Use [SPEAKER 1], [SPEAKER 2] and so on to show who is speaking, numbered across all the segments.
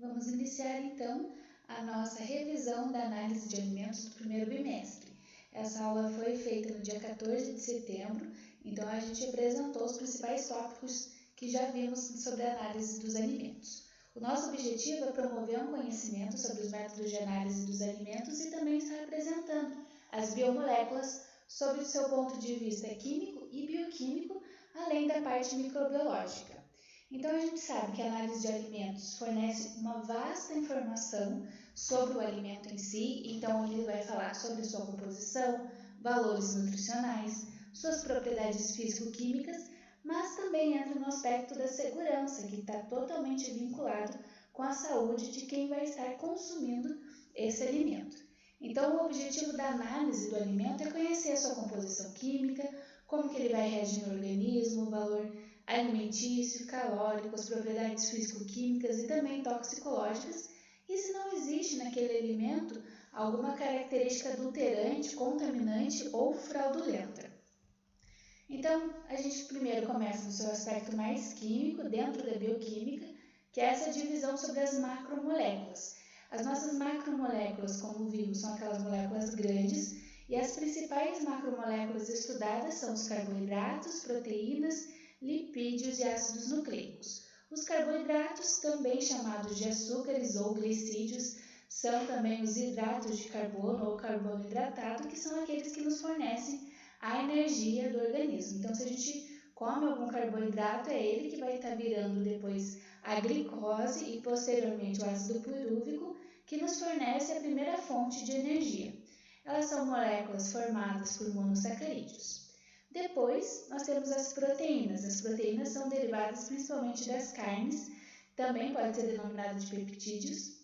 [SPEAKER 1] Vamos iniciar então a nossa revisão da análise de alimentos do primeiro bimestre. Essa aula foi feita no dia 14 de setembro, então a gente apresentou os principais tópicos que já vimos sobre a análise dos alimentos. O nosso objetivo é promover um conhecimento sobre os métodos de análise dos alimentos e também estar apresentando as biomoléculas sob o seu ponto de vista químico e bioquímico, além da parte microbiológica. Então, a gente sabe que a análise de alimentos fornece uma vasta informação sobre o alimento em si, então ele vai falar sobre sua composição, valores nutricionais, suas propriedades físico-químicas, mas também entra no aspecto da segurança, que está totalmente vinculado com a saúde de quem vai estar consumindo esse alimento. Então, o objetivo da análise do alimento é conhecer a sua composição química, como que ele vai reagir no organismo, o valor alimentício, calórico, as propriedades físico-químicas e também toxicológicas, e se não existe naquele alimento alguma característica adulterante, contaminante ou fraudulenta. Então, a gente primeiro começa no seu aspecto mais químico, dentro da bioquímica, que é essa divisão sobre as macromoléculas. As nossas macromoléculas, como vimos, são aquelas moléculas grandes, e as principais macromoléculas estudadas são os carboidratos, proteínas, lipídios e ácidos nucleicos. Os carboidratos, também chamados de açúcares ou glicídios, são também os hidratos de carbono ou carbono hidratado, que são aqueles que nos fornecem a energia do organismo. Então, se a gente come algum carboidrato, é ele que vai estar virando depois a glicose e posteriormente o ácido pirúvico, que nos fornece a primeira fonte de energia. Elas são moléculas formadas por monossacarídeos. Depois, nós temos as proteínas. As proteínas são derivadas principalmente das carnes, também pode ser denominada de peptídeos,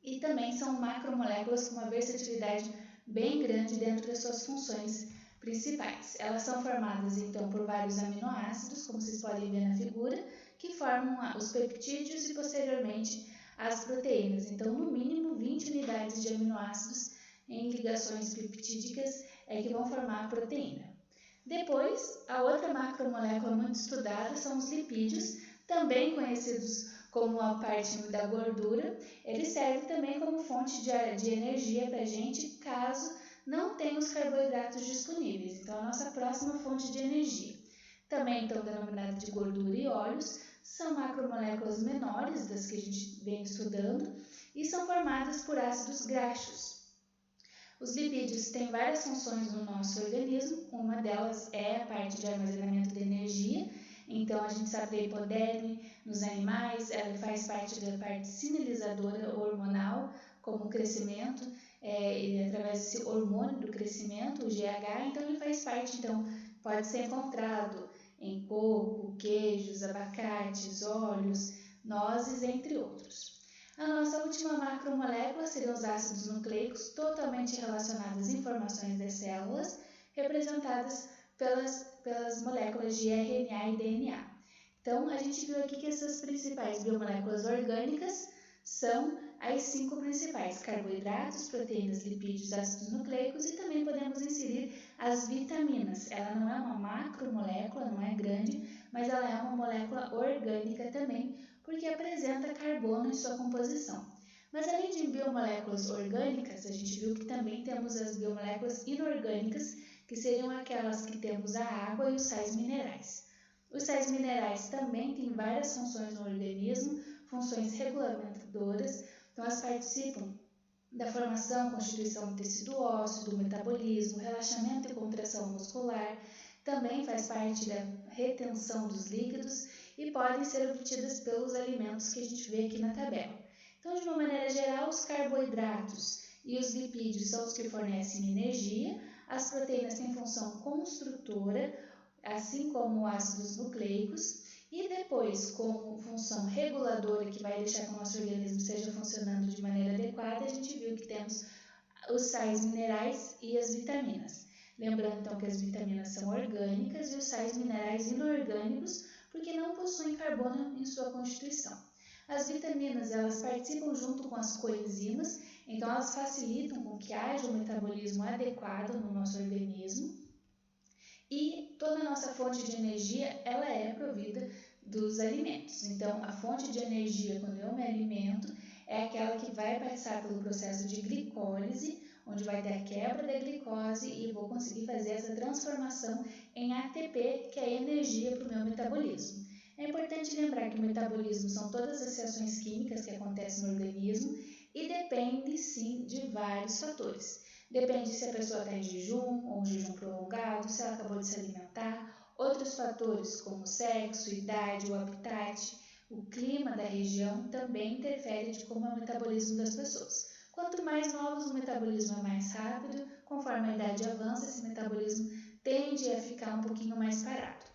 [SPEAKER 1] e também são macromoléculas com uma versatilidade bem grande dentro das suas funções principais. Elas são formadas então por vários aminoácidos, como vocês podem ver na figura, que formam os peptídeos e posteriormente as proteínas. Então, no mínimo 20 unidades de aminoácidos em ligações peptídicas é que vão formar a proteína. Depois, a outra macromolécula muito estudada são os lipídios, também conhecidos como a parte da gordura. Ele serve também como fonte de energia para a gente, caso não tenha os carboidratos disponíveis. Então, a nossa próxima fonte de energia. Também, então, denominada de gordura e óleos, são macromoléculas menores das que a gente vem estudando e são formadas por ácidos graxos. Os lipídios têm várias funções no nosso organismo, uma delas é a parte de armazenamento de energia, então a gente sabe da hipodérmie nos animais, ela faz parte da parte sinalizadora hormonal, como o crescimento, através desse hormônio do crescimento, o GH, então ele faz parte, então pode ser encontrado em coco, queijos, abacates, óleos, nozes, entre outros. A nossa última macromolécula seriam os ácidos nucleicos, totalmente relacionados às informações das células, representadas pelas moléculas de RNA e DNA. Então, a gente viu aqui que essas principais biomoléculas orgânicas são as 5 principais: carboidratos, proteínas, lipídios, ácidos nucleicos, e também podemos inserir as vitaminas. Ela não é uma macromolécula, não é grande, mas ela é uma molécula orgânica também, porque apresenta carbono em sua composição. Mas além de biomoléculas orgânicas, a gente viu que também temos as biomoléculas inorgânicas, que seriam aquelas que temos a água e os sais minerais. Os sais minerais também têm várias funções no organismo, funções regulamentadoras, então elas participam da formação, constituição do tecido ósseo, do metabolismo, relaxamento e contração muscular, também faz parte da retenção dos líquidos e podem ser obtidas pelos alimentos que a gente vê aqui na tabela. Então, de uma maneira geral, os carboidratos e os lipídios são os que fornecem energia, as proteínas têm função construtora, assim como ácidos nucleicos, e depois, como função reguladora, que vai deixar que o nosso organismo esteja funcionando de maneira adequada, a gente viu que temos os sais minerais e as vitaminas. Lembrando, então, que as vitaminas são orgânicas e os sais minerais inorgânicos, porque não possuem carbono em sua constituição. As vitaminas, elas participam junto com as coenzimas, então elas facilitam com que haja um metabolismo adequado no nosso organismo. E toda a nossa fonte de energia, ela é provida dos alimentos. Então, a fonte de energia, quando eu me alimento, passar pelo processo de glicólise, onde vai ter a quebra da glicose e vou conseguir fazer essa transformação em ATP, que é energia para o meu metabolismo. É importante lembrar que o metabolismo são todas as reações químicas que acontecem no organismo e depende sim de vários fatores. Depende se a pessoa está em jejum ou um jejum prolongado, se ela acabou de se alimentar, outros fatores como sexo, idade, o habitat, o clima da região também interfere de como é o metabolismo das pessoas. Quanto mais novos o metabolismo é mais rápido, conforme a idade avança, esse metabolismo tende a ficar um pouquinho mais parado.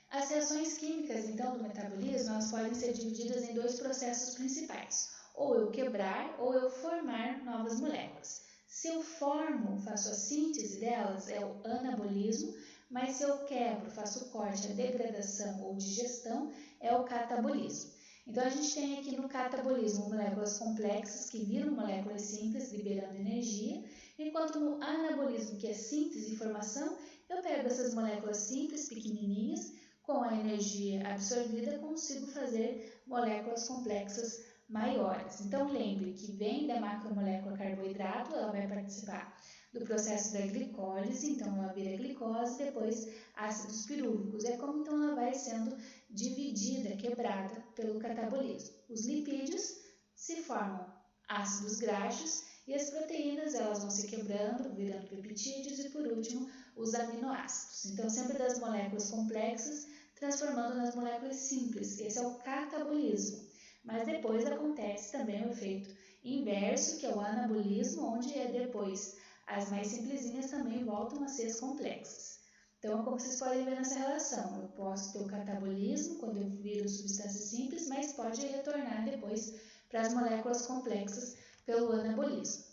[SPEAKER 1] As reações químicas, então, do metabolismo, elas podem ser divididas em dois processos principais, ou eu quebrar ou eu formar novas moléculas. Se eu formo, faço a síntese delas, é o anabolismo, mas se eu quebro, faço o corte, a degradação ou digestão, é o catabolismo. Então, a gente tem aqui no catabolismo moléculas complexas que viram moléculas simples, liberando energia, enquanto no anabolismo, que é síntese e formação, eu pego essas moléculas simples, pequenininhas, com a energia absorvida, consigo fazer moléculas complexas maiores. Então, lembre que vem da macromolécula carboidrato, ela vai participar do processo da glicólise, então ela vira glicose, depois ácidos pirúvicos. É como então ela vai sendo dividida, quebrada pelo catabolismo. Os lipídios se formam ácidos graxos e as proteínas elas vão se quebrando, virando peptídeos e por último os aminoácidos. Então sempre das moléculas complexas transformando nas moléculas simples. Esse é o catabolismo. Mas depois acontece também o efeito inverso, que é o anabolismo, onde é depois as mais simplesinhas também voltam a ser as complexas. Então, como vocês podem ver nessa relação, eu posso ter o catabolismo quando eu viro substâncias simples, mas pode retornar depois para as moléculas complexas pelo anabolismo.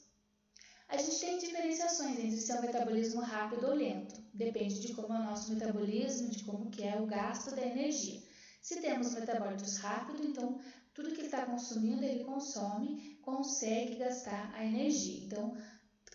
[SPEAKER 1] A gente tem diferenciações entre se é um metabolismo rápido ou lento. Depende de como é o nosso metabolismo, de como que é o gasto da energia. Se temos metabólitos rápidos, então tudo que ele está consumindo, ele consome, consegue gastar a energia. Então,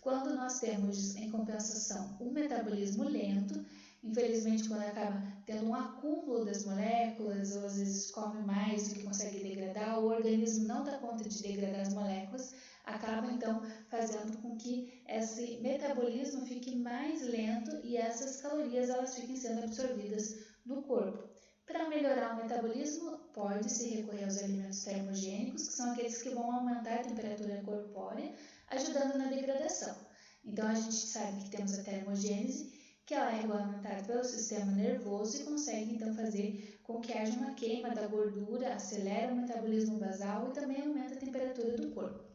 [SPEAKER 1] quando nós temos, em compensação, um metabolismo lento, infelizmente, quando acaba tendo um acúmulo das moléculas, ou às vezes come mais do que consegue degradar, o organismo não dá conta de degradar as moléculas, acaba então fazendo com que esse metabolismo fique mais lento e essas calorias elas fiquem sendo absorvidas no corpo. Para melhorar o metabolismo, pode-se recorrer aos alimentos termogênicos, que são aqueles que vão aumentar a temperatura corpórea, ajudando na degradação. Então, a gente sabe que temos a termogênese, que ela é regulamentada pelo sistema nervoso e consegue, então, fazer com que haja uma queima da gordura, acelera o metabolismo basal e também aumenta a temperatura do corpo.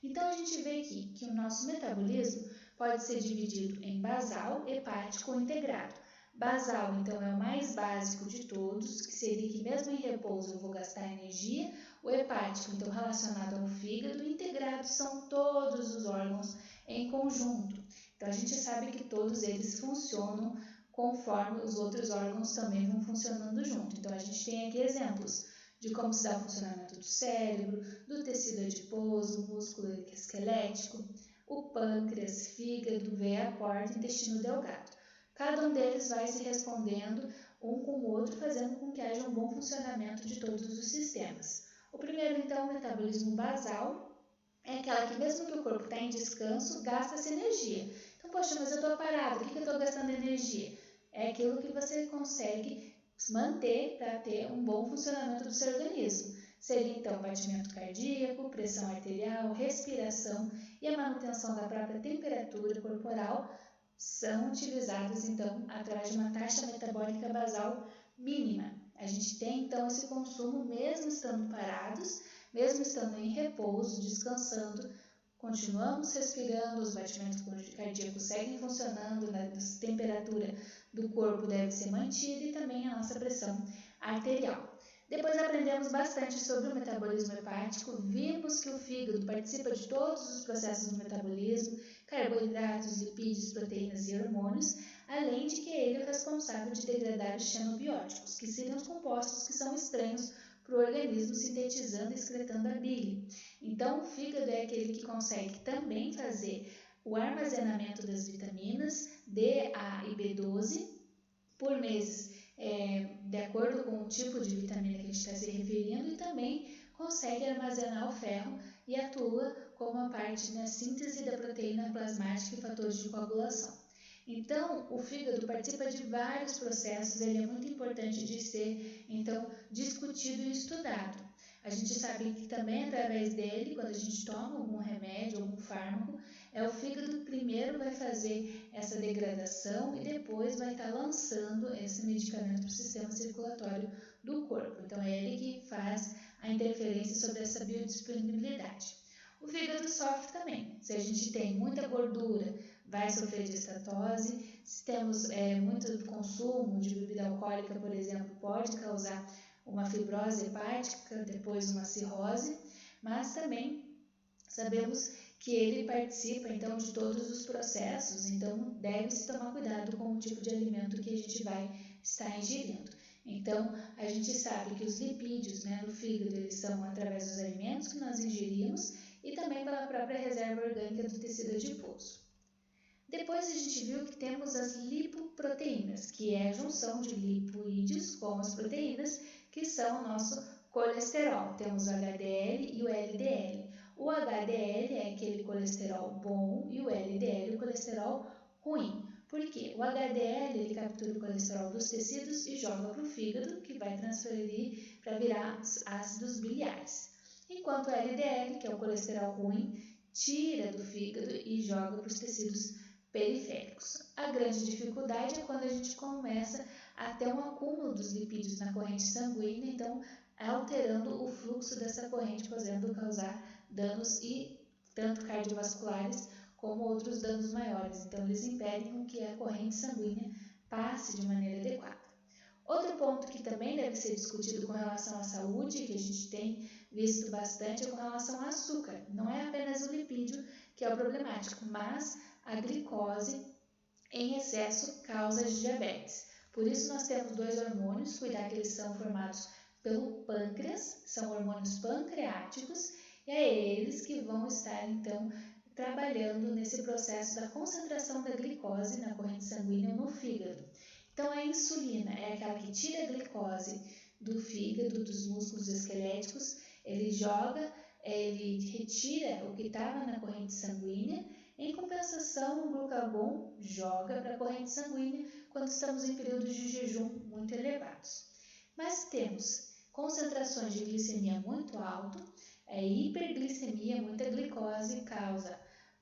[SPEAKER 1] Então, a gente vê aqui que o nosso metabolismo pode ser dividido em basal, hepático ou integrado. Basal, então, é o mais básico de todos, que seria que mesmo em repouso eu vou gastar energia. O hepático, então, relacionado ao fígado. Integrado são todos os órgãos em conjunto. Então, a gente sabe que todos eles funcionam conforme os outros órgãos também vão funcionando junto. Então, a gente tem aqui exemplos de como se dá o funcionamento do cérebro, do tecido adiposo, músculo esquelético, o pâncreas, fígado, veia, porta, intestino delgado. Cada um deles vai se respondendo um com o outro, fazendo com que haja um bom funcionamento de todos os sistemas. O primeiro, então, o metabolismo basal, é aquela que mesmo que o corpo está em descanso, gasta-se energia. Então, poxa, mas eu estou parado, o que eu estou gastando energia? É aquilo que você consegue manter para ter um bom funcionamento do seu organismo. Seria, então, batimento cardíaco, pressão arterial, respiração e a manutenção da própria temperatura corporal, são utilizados, então, através de uma taxa metabólica basal mínima. A gente tem, então, esse consumo mesmo estando parados, mesmo estando em repouso, descansando, continuamos respirando, os batimentos cardíacos seguem funcionando, a temperatura do corpo deve ser mantida e também a nossa pressão arterial. Depois aprendemos bastante sobre o metabolismo hepático, vimos que o fígado participa de todos os processos do metabolismo, carboidratos, lipídios, proteínas e hormônios, além de que ele é o responsável de degradar os xenobióticos, que seriam os compostos que são estranhos para o organismo, sintetizando e excretando a bile. Então, o fígado é aquele que consegue também fazer o armazenamento das vitaminas D, A e B12 por meses, de acordo com o tipo de vitamina que a gente está se referindo, e também consegue armazenar o ferro e atua como a parte na síntese da proteína plasmática e fatores de coagulação. Então, o fígado participa de vários processos, ele é muito importante de ser, então, discutido e estudado. A gente sabe que também através dele, quando a gente toma algum remédio, algum fármaco, o fígado primeiro vai fazer essa degradação e depois vai estar lançando esse medicamento para o sistema circulatório do corpo. Então, é ele que faz a interferência sobre essa biodisponibilidade. O fígado sofre também. Se a gente tem muita gordura, vai sofrer de estatose. Se temos muito consumo de bebida alcoólica, por exemplo, pode causar uma fibrose hepática, depois uma cirrose, mas também sabemos que ele participa então de todos os processos, então deve-se tomar cuidado com o tipo de alimento que a gente vai estar ingerindo. Então, a gente sabe que os lipídios do fígado, eles são através dos alimentos que nós ingerimos e também pela própria reserva orgânica do tecido adiposo. Depois a gente viu que temos as lipoproteínas, que é a junção de lipídios com as proteínas, que são o nosso colesterol. Temos o HDL e o LDL. O HDL é aquele colesterol bom e o LDL o colesterol ruim. Por quê? O HDL ele captura o colesterol dos tecidos e joga para o fígado, que vai transferir para virar ácidos biliares. Enquanto o LDL, que é o colesterol ruim, tira do fígado e joga para os tecidos periféricos. A grande dificuldade é quando a gente começa a ter um acúmulo dos lipídios na corrente sanguínea, então alterando o fluxo dessa corrente, podendo causar danos e tanto cardiovasculares como outros danos maiores. Então, eles impedem que a corrente sanguínea passe de maneira adequada. Outro ponto que também deve ser discutido com relação à saúde, que a gente tem visto bastante, é com relação ao açúcar. Não é apenas o lipídio que é o problemático, mas a glicose em excesso causa diabetes. Por isso, nós temos 2 hormônios, cuidar que eles são formados pelo pâncreas, são hormônios pancreáticos, e é eles que vão estar, então, trabalhando nesse processo da concentração da glicose na corrente sanguínea no fígado. Então, a insulina é aquela que tira a glicose do fígado, dos músculos esqueléticos, ele retira o que estava na corrente sanguínea. Em compensação, o glucagon joga para a corrente sanguínea quando estamos em períodos de jejum muito elevados. Mas temos concentrações de glicemia muito alto, hiperglicemia, muita glicose causa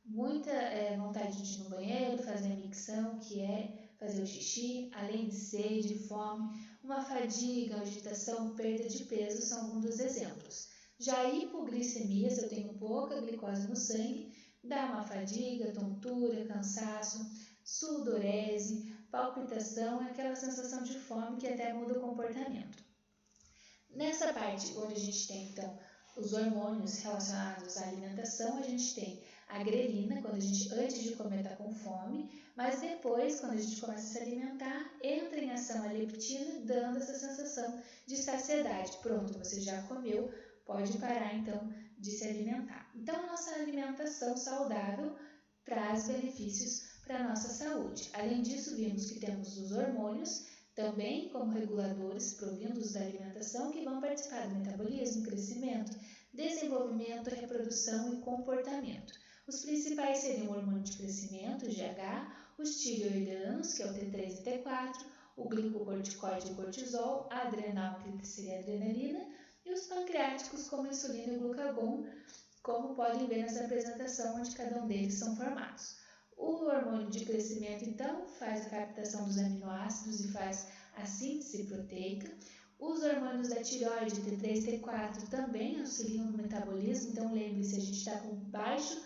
[SPEAKER 1] muita vontade de ir no banheiro, fazer a micção, que é fazer o xixi, além de sede, fome, uma fadiga, agitação, perda de peso são alguns dos exemplos. Já a hipoglicemia, se eu tenho pouca glicose no sangue, dá uma fadiga, tontura, cansaço, sudorese, palpitação e aquela sensação de fome que até muda o comportamento. Nessa parte onde a gente tem, então, os hormônios relacionados à alimentação, a gente tem a grelina, quando a gente, antes de comer, está com fome, mas depois, quando a gente começa a se alimentar, entra em ação a leptina, dando essa sensação de saciedade. Pronto, você já comeu, pode parar, então, de se alimentar. Então, a nossa alimentação saudável traz benefícios para a nossa saúde. Além disso, vimos que temos os hormônios, também como reguladores provindos da alimentação, que vão participar do metabolismo, crescimento, desenvolvimento, reprodução e comportamento. Os principais seriam o hormônio de crescimento, o GH, os tireoidanos, que é o T3 e T4, o glicocorticoide e o cortisol, a adrenal, que seria a adrenalina, e os pancreáticos, como a insulina e o glucagon, como podem ver nessa apresentação, onde cada um deles são formados. O hormônio de crescimento, então, faz a captação dos aminoácidos e faz a síntese proteica. Os hormônios da tireoide, T3 e T4, também auxiliam no metabolismo, então lembre-se, a gente está com baixo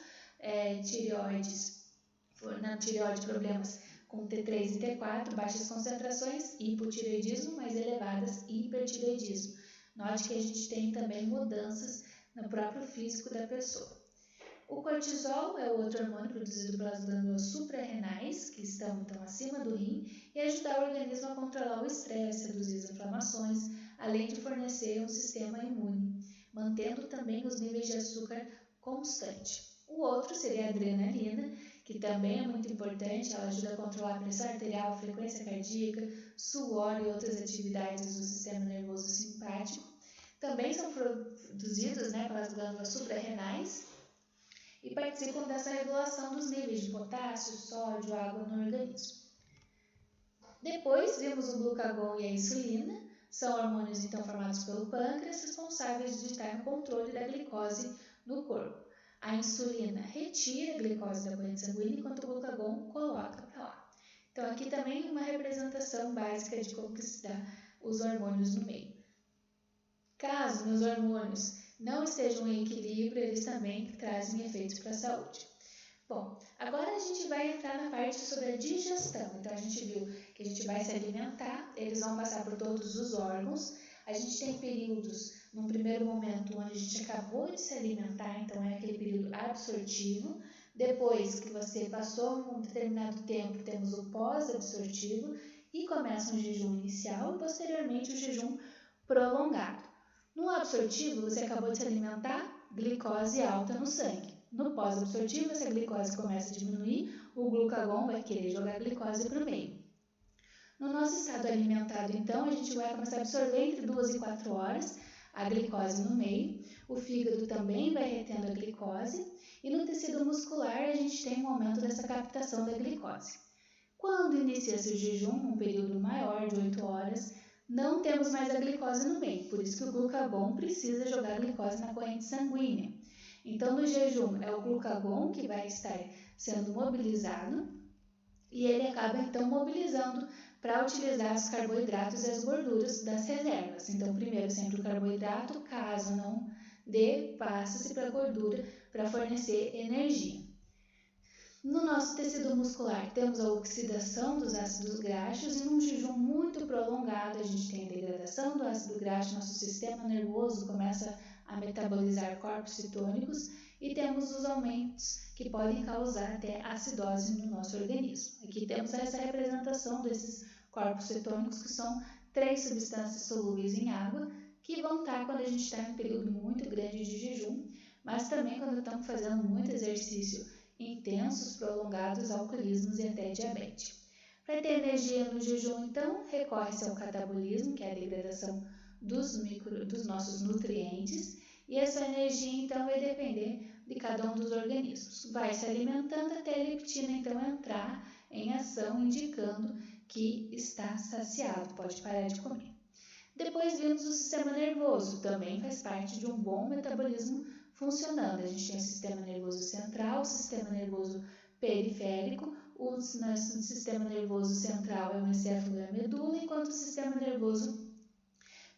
[SPEAKER 1] na tireoide problemas com T3 e T4, baixas concentrações, hipotireoidismo, mais elevadas, hipertireoidismo. Note que a gente tem também mudanças no próprio físico da pessoa. O cortisol é o outro hormônio produzido pelas glândulas suprarrenais, que estão então acima do rim, e ajudar o organismo a controlar o estresse, reduzir as inflamações, além de fornecer um sistema imune, mantendo também os níveis de açúcar constante. O outro seria a adrenalina, que também é muito importante, ela ajuda a controlar a pressão arterial, frequência cardíaca, suor e outras atividades do sistema nervoso simpático. também são produzidos, pelas glândulas suprarrenais e participam dessa regulação dos níveis de potássio, sódio, água no organismo. Depois vimos o glucagon e a insulina, são hormônios então formados pelo pâncreas, responsáveis de estar no controle da glicose no corpo. A insulina retira a glicose da corrente sanguínea, enquanto o glucagon coloca para lá. Então aqui também uma representação básica de como que se dá os hormônios no meio. Caso meus hormônios não estejam em equilíbrio, eles também trazem efeitos para a saúde. Bom, agora a gente vai entrar na parte sobre a digestão. Então, a gente viu que a gente vai se alimentar, eles vão passar por todos os órgãos. A gente tem períodos, num primeiro momento, onde a gente acabou de se alimentar, então é aquele período absortivo. Depois que você passou um determinado tempo, temos o pós-absortivo e começa um jejum inicial e, posteriormente, o jejum prolongado. No absortivo, você acabou de se alimentar, glicose alta no sangue. No pós-absortivo, essa glicose começa a diminuir, o glucagon vai querer jogar a glicose para o meio. No nosso estado alimentado, então, a gente vai começar a absorver entre 2 e 4 horas a glicose no meio, o fígado também vai retendo a glicose e no tecido muscular a gente tem um aumento dessa captação da glicose. Quando inicia-se o jejum, um período maior de 8 horas, não temos mais a glicose no meio, por isso que o glucagon precisa jogar a glicose na corrente sanguínea. Então, no jejum, é o glucagon que vai estar sendo mobilizado e ele acaba, então, mobilizando para utilizar os carboidratos e as gorduras das reservas. Então, primeiro sempre o carboidrato, caso não dê, passa-se para a gordura para fornecer energia. No nosso tecido muscular, temos a oxidação dos ácidos graxos e num jejum muito prolongado, a gente tem a degradação do ácido graxo, nosso sistema nervoso começa a metabolizar corpos cetônicos e temos os aumentos que podem causar até acidose no nosso organismo. Aqui temos essa representação desses corpos cetônicos, que são 3 substâncias solúveis em água, que vão estar quando a gente está em um período muito grande de jejum, mas também quando estamos fazendo muito exercício intensos, prolongados, alcoolismos e até diabetes. Para ter energia no jejum, então, recorre-se ao catabolismo, que é a degradação dos nossos nutrientes, e essa energia, então, vai depender de cada um dos organismos. Vai se alimentando até a leptina, então, entrar em ação, indicando que está saciado, pode parar de comer. Depois vimos o sistema nervoso, também faz parte de um bom metabolismo funcionando. A gente tem o sistema nervoso central, o sistema nervoso periférico. O nosso sistema nervoso central é o encéfalo e a medula, enquanto o sistema nervoso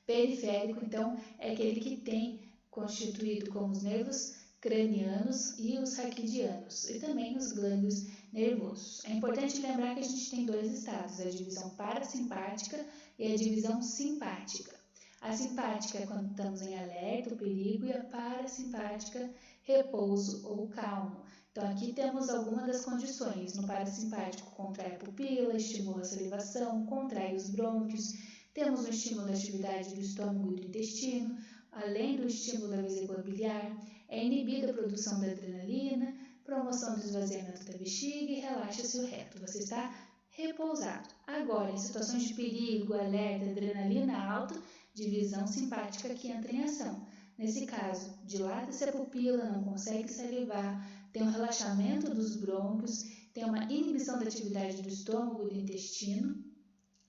[SPEAKER 1] periférico, então, é aquele que tem constituído como os nervos cranianos e os raquidianos, e também os glândulos nervosos. É importante lembrar que a gente tem 2 estados, a divisão parasimpática e a divisão simpática. A simpática é quando estamos em alerta, o perigo, e a parasimpática, repouso ou calmo. Então, aqui temos algumas das condições. No parasimpático, contrai a pupila, estimula a salivação, contrai os brônquios. Temos o estímulo da atividade do estômago e do intestino, além do estímulo da vesícula biliar. É inibida a produção da adrenalina, promoção do esvaziamento da bexiga e relaxa-se o reto. Você está repousado. Agora, em situações de perigo, alerta, adrenalina alta, divisão simpática que entra em ação. Nesse caso, dilata-se a pupila, não consegue salivar, tem um relaxamento dos brônquios, tem uma inibição da atividade do estômago e do intestino,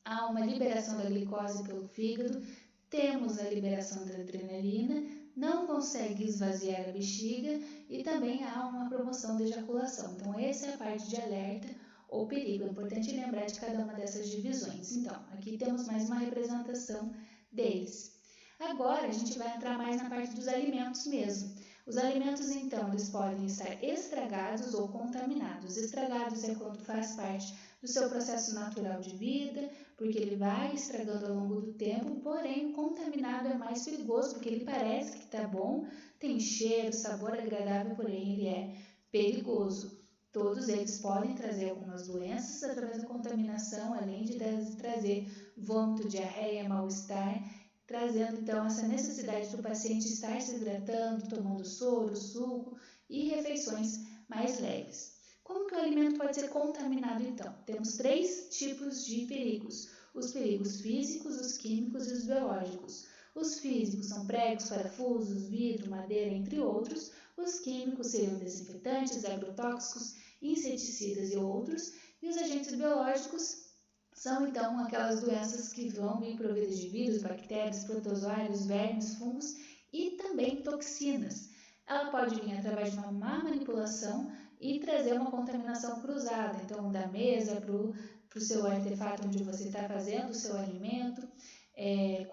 [SPEAKER 1] há uma liberação da glicose pelo fígado, temos a liberação da adrenalina, não consegue esvaziar a bexiga e também há uma promoção da ejaculação. Então, essa é a parte de alerta ou perigo. É importante lembrar de cada uma dessas divisões. Então, aqui temos mais uma representação deles. Agora, a gente vai entrar mais na parte dos alimentos mesmo. Os alimentos, então, eles podem estar estragados ou contaminados. Estragados é quando faz parte do seu processo natural de vida, porque ele vai estragando ao longo do tempo, porém, o contaminado é mais perigoso, porque ele parece que está bom, tem cheiro, sabor agradável, porém, ele é perigoso. Todos eles podem trazer algumas doenças através da contaminação, além de trazer vômito, diarreia, mal-estar, trazendo então essa necessidade do paciente estar se hidratando, tomando soro, suco e refeições mais leves. Como que o alimento pode ser contaminado então? Temos 3 tipos de perigos: os perigos físicos, os químicos e os biológicos. Os físicos são pregos, parafusos, vidro, madeira, entre outros. Os químicos seriam desinfetantes, agrotóxicos, inseticidas e outros. E os agentes biológicos são, então, aquelas doenças que vão vir providas de vírus, bactérias, protozoários, vermes, fungos e também toxinas. Ela pode vir através de uma má manipulação e trazer uma contaminação cruzada, então da mesa para o seu artefato onde você está fazendo o seu alimento,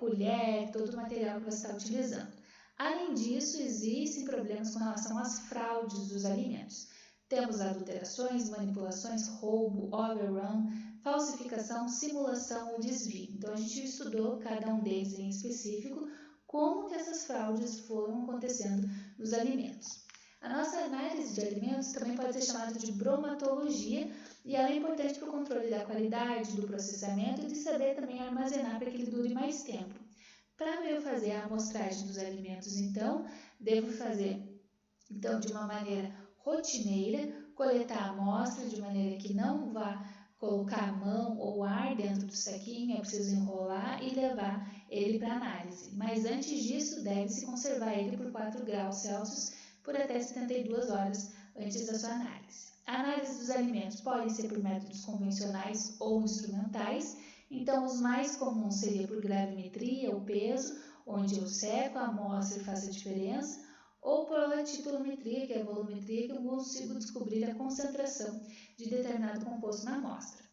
[SPEAKER 1] colher, todo o material que você está utilizando. Além disso, existem problemas com relação às fraudes dos alimentos. Temos adulterações, manipulações, roubo, overrun, falsificação, simulação ou desvio. Então, a gente estudou cada um deles em específico, como que essas fraudes foram acontecendo nos alimentos. A nossa análise de alimentos também pode ser chamada de bromatologia e ela é importante para o controle da qualidade, do processamento e de saber também armazenar para que ele dure mais tempo. Para eu fazer a amostragem dos alimentos, então, devo fazer de uma maneira rotineira, coletar a amostra de maneira que não vá colocar a mão ou ar dentro do saquinho, é preciso enrolar e levar ele para análise. Mas antes disso, deve-se conservar ele por 4 graus Celsius por até 72 horas antes da sua análise. A análise dos alimentos pode ser por métodos convencionais ou instrumentais, então os mais comuns seria por gravimetria, o peso, onde eu seco a amostra e faço a diferença, ou por titulometria, que é a volumetria, que eu consigo descobrir a concentração de determinado composto na amostra.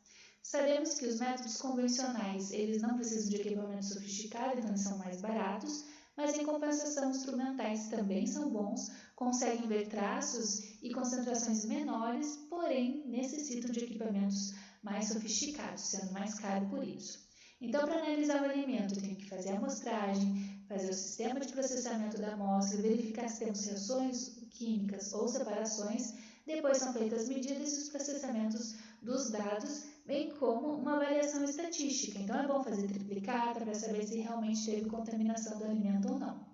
[SPEAKER 1] Sabemos que os métodos convencionais, eles não precisam de equipamento sofisticado, então eles são mais baratos, mas em compensação instrumentais também são bons, conseguem ver traços e concentrações menores, porém necessitam de equipamentos mais sofisticados, sendo mais caro por isso. Então, para analisar o alimento, eu tenho que fazer a amostragem, fazer o sistema de processamento da amostra, verificar se temos reações químicas ou separações, depois são feitas as medidas e os processamentos dos dados, bem como uma avaliação estatística. Então, é bom fazer triplicata para saber se realmente teve contaminação do alimento ou não.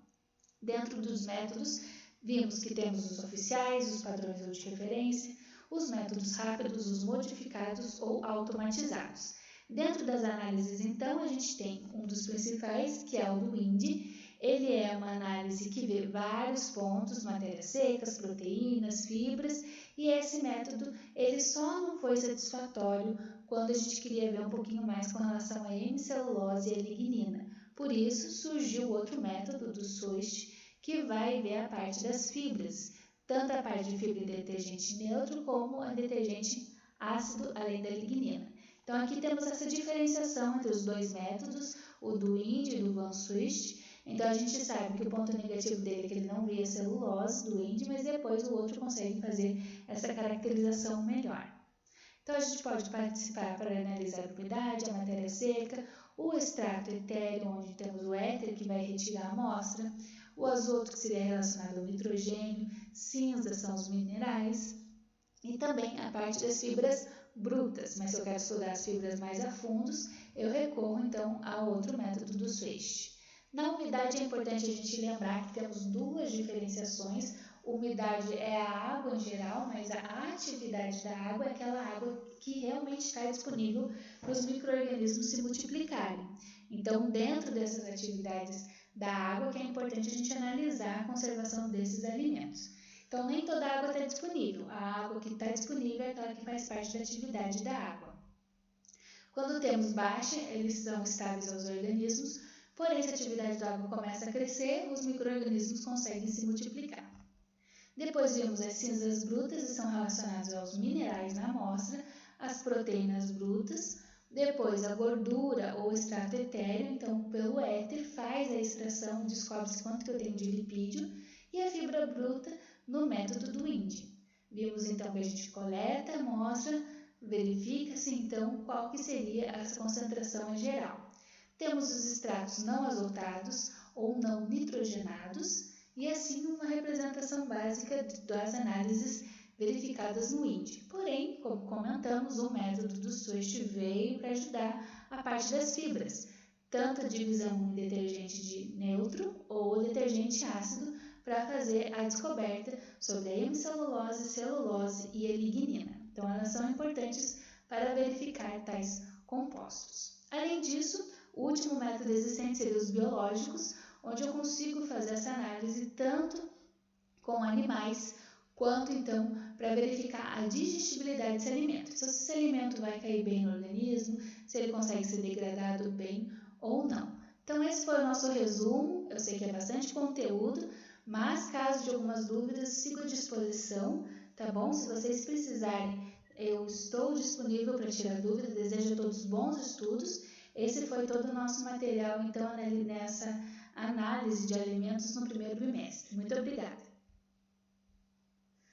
[SPEAKER 1] Dentro dos métodos, vimos que temos os oficiais, os padrões de referência, os métodos rápidos, os modificados ou automatizados. Dentro das análises, então, a gente tem um dos principais, que é o do INDE. Ele é uma análise que vê vários pontos, matérias secas, proteínas, fibras, e esse método ele só não foi satisfatório quando a gente queria ver um pouquinho mais com relação à hemicelulose e à lignina. Por isso, surgiu outro método do SWIST, que vai ver a parte das fibras, tanto a parte de fibra em detergente neutro como a detergente ácido, além da lignina. Então, aqui temos essa diferenciação entre os dois métodos, o do INDE e do Van Swift. Então, a gente sabe que o ponto negativo dele é que ele não vê a celulose do INDE, mas depois o outro consegue fazer essa caracterização melhor. Então, a gente pode participar para analisar a umidade, a matéria seca, o extrato etéreo, onde temos o éter que vai retirar a amostra, o azoto, que seria relacionado ao nitrogênio, cinza são os minerais, e também a parte das fibras brutas, mas se eu quero estudar as fibras mais a fundo, eu recorro então ao outro método do SWIST. Na umidade é importante a gente lembrar que temos duas diferenciações. Umidade é a água em geral, mas a atividade da água é aquela água que realmente está disponível para os micro-organismos se multiplicarem. Então, dentro dessas atividades da água, que é importante a gente analisar a conservação desses alimentos. Então, nem toda a água está disponível. A água que está disponível é aquela que faz parte da atividade da água. Quando temos baixa, eles são estáveis aos organismos, porém, se a atividade da água começa a crescer, os micro-organismos conseguem se multiplicar. Depois vimos as cinzas brutas, que são relacionadas aos minerais na amostra, as proteínas brutas, depois a gordura ou extrato etéreo, então pelo éter faz a extração, descobre-se quanto que eu tenho de lipídio, e a fibra bruta no método do INDE. Vimos então que a gente coleta a amostra, verifica-se então qual que seria essa concentração em geral. Temos os extratos não azotados ou não nitrogenados e assim uma representação básica das análises verificadas no INDE. Porém, como comentamos, o método do SWIST veio para ajudar a parte das fibras, tanto a divisão em detergente de neutro ou detergente ácido, para fazer a descoberta sobre a hemicelulose, celulose e a lignina. Então, elas são importantes para verificar tais compostos. Além disso, o último método existente seria os biológicos, onde eu consigo fazer essa análise tanto com animais, quanto então para verificar a digestibilidade desse alimento. Então, se esse alimento vai cair bem no organismo, se ele consegue ser degradado bem ou não. Então, esse foi o nosso resumo. Eu sei que é bastante conteúdo, mas caso de algumas dúvidas, sigo à disposição, tá bom? Se vocês precisarem, eu estou disponível para tirar dúvidas. Desejo a todos bons estudos. Esse foi todo o nosso material, então, nessa análise de alimentos no primeiro bimestre. Muito obrigada!